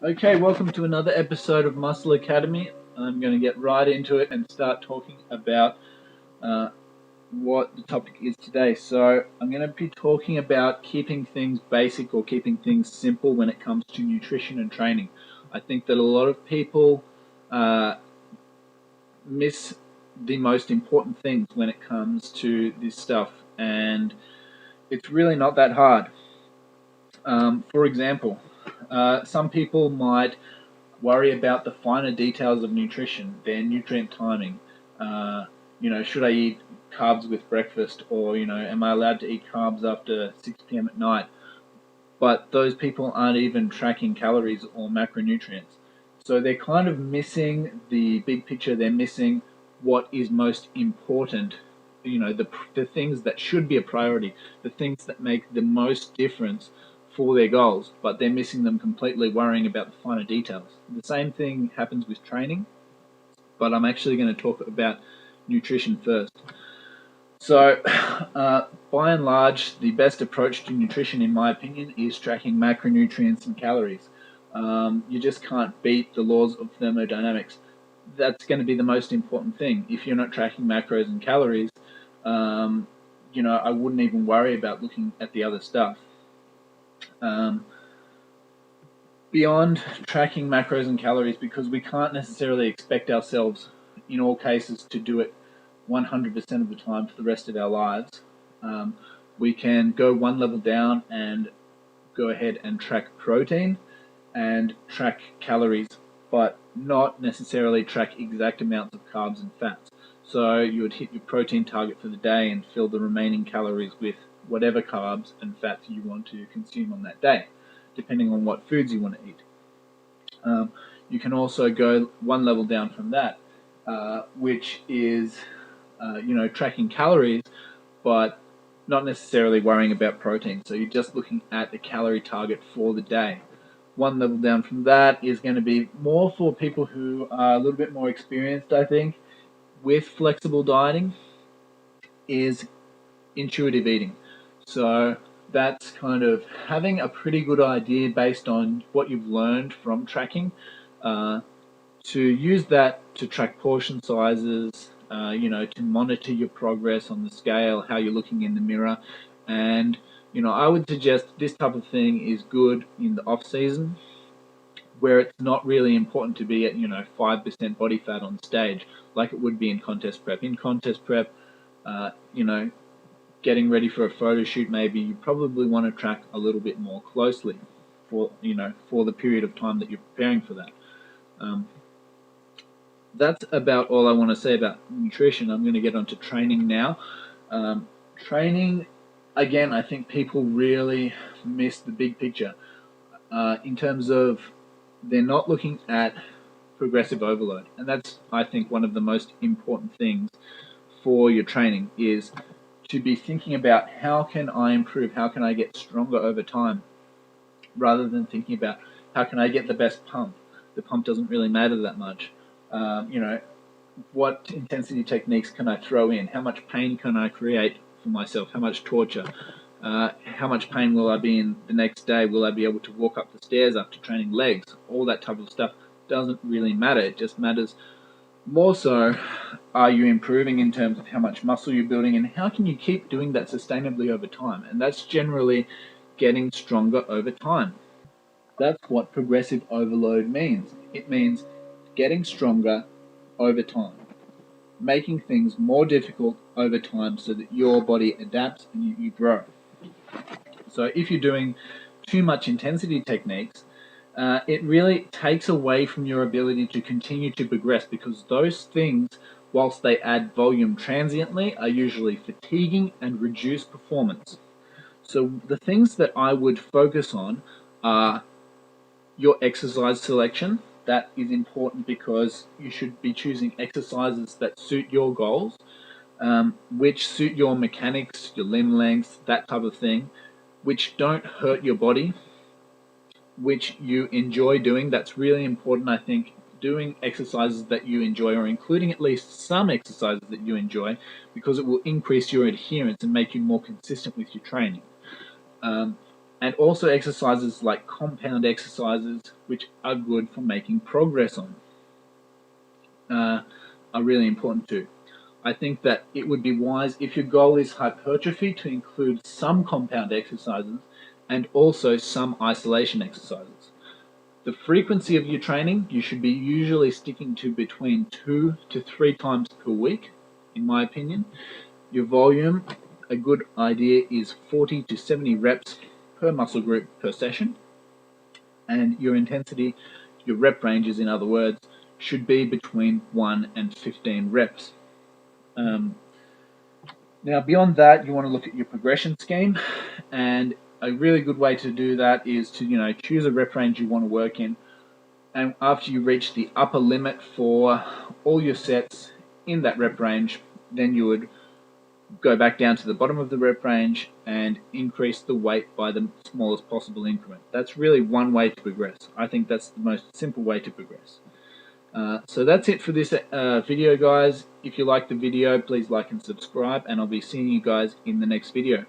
Okay, welcome to another episode of Muscle Academy. I'm going to get right into it and start talking about uh, what the topic is today. So, I'm going to be talking about keeping things basic or keeping things simple when it comes to nutrition and training. I think that a lot of people uh, miss the most important things when it comes to this stuff, and it's really not that hard. For example, some people might worry about the finer details of nutrition, their nutrient timing. Uh, should I eat carbs with breakfast, or am I allowed to eat carbs after 6 p.m. at night? But those people aren't even tracking calories or macronutrients, so they're kind of missing the big picture. They're missing what is most important. The things that should be a priority, the things that make the most difference for their goals, but they're missing them completely, worrying about the finer details. The same thing happens with training, but I'm actually going to talk about nutrition first. So, by and large, the best approach to nutrition, in my opinion, is tracking macronutrients and calories. You just can't beat the laws of thermodynamics. That's going to be the most important thing. If you're not tracking macros and calories, I wouldn't even worry about looking at the other stuff. Um, Beyond tracking macros and calories, because we can't necessarily expect ourselves in all cases to do it 100% of the time for the rest of our lives. Um, we can go one level down and go ahead and track protein and track calories, but not necessarily track exact amounts of carbs and fats. So you would hit your protein target for the day and fill the remaining calories with whatever carbs and fats you want to consume on that day, depending on what foods you want to eat. You can also go one level down from that, which is tracking calories, but not necessarily worrying about protein. So you're just looking at the calorie target for the day. One level down from that is going to be more for people who are a little bit more experienced, I think, with flexible dieting, is intuitive eating. So that's kind of having a pretty good idea based on what you've learned from tracking, uh, to use that to track portion sizes, to monitor your progress on the scale, how you're looking in the mirror. And, I would suggest this type of thing is good in the off season, where it's not really important to be at, 5% body fat on stage like it would be in contest prep. In contest prep, uh, you know, getting ready for a photo shoot, maybe you probably want to track a little bit more closely for the period of time that you're preparing for that. Um, that's about all I want to say about nutrition. I'm going to get onto training now. Training, again, I think people really miss the big picture, in terms of they're not looking at progressive overload, and that's, I think, one of the most important things for your training is to be thinking about how can I improve, how can I get stronger over time, rather than thinking about how can I get the best pump. The pump doesn't really matter that much. What intensity techniques can I throw in? How much pain can I create for myself? How much torture? How much pain will I be in the next day? Will I be able to walk up the stairs after training legs? All that type of stuff doesn't really matter. It just matters more so, are you improving in terms of how much muscle you're building, and how can you keep doing that sustainably over time? And that's generally getting stronger over time. That's what progressive overload means. It means getting stronger over time, making things more difficult over time so that your body adapts and you grow. So if you're doing too much intensity techniques, it really takes away from your ability to continue to progress, because those things, whilst they add volume transiently, are usually fatiguing and reduce performance. So the things that I would focus on are your exercise selection. That is important because you should be choosing exercises that suit your goals, which suit your mechanics, your limb length, that type of thing, which don't hurt your body, which you enjoy doing. That's really important, I think. Doing exercises that you enjoy, or including at least some exercises that you enjoy, because it will increase your adherence and make you more consistent with your training. Um, and also exercises like compound exercises, which are good for making progress on, are really important too. I think that it would be wise, if your goal is hypertrophy, to include some compound exercises and also some isolation exercises. The frequency of your training, you should be usually sticking to between 2 to 3 times per week, in my opinion. Your volume, a good idea is 40 to 70 reps per muscle group per session. And your intensity, your rep ranges, in other words, should be between 1 and 15 reps. Now, beyond that, you want to look at your progression scheme, and a really good way to do that is to choose a rep range you want to work in, and after you reach the upper limit for all your sets in that rep range, then you would go back down to the bottom of the rep range and increase the weight by the smallest possible increment. That's really one way to progress. I think that's the most simple way to progress. So that's it for this video, guys. If you like the video, please like and subscribe, and I'll be seeing you guys in the next video.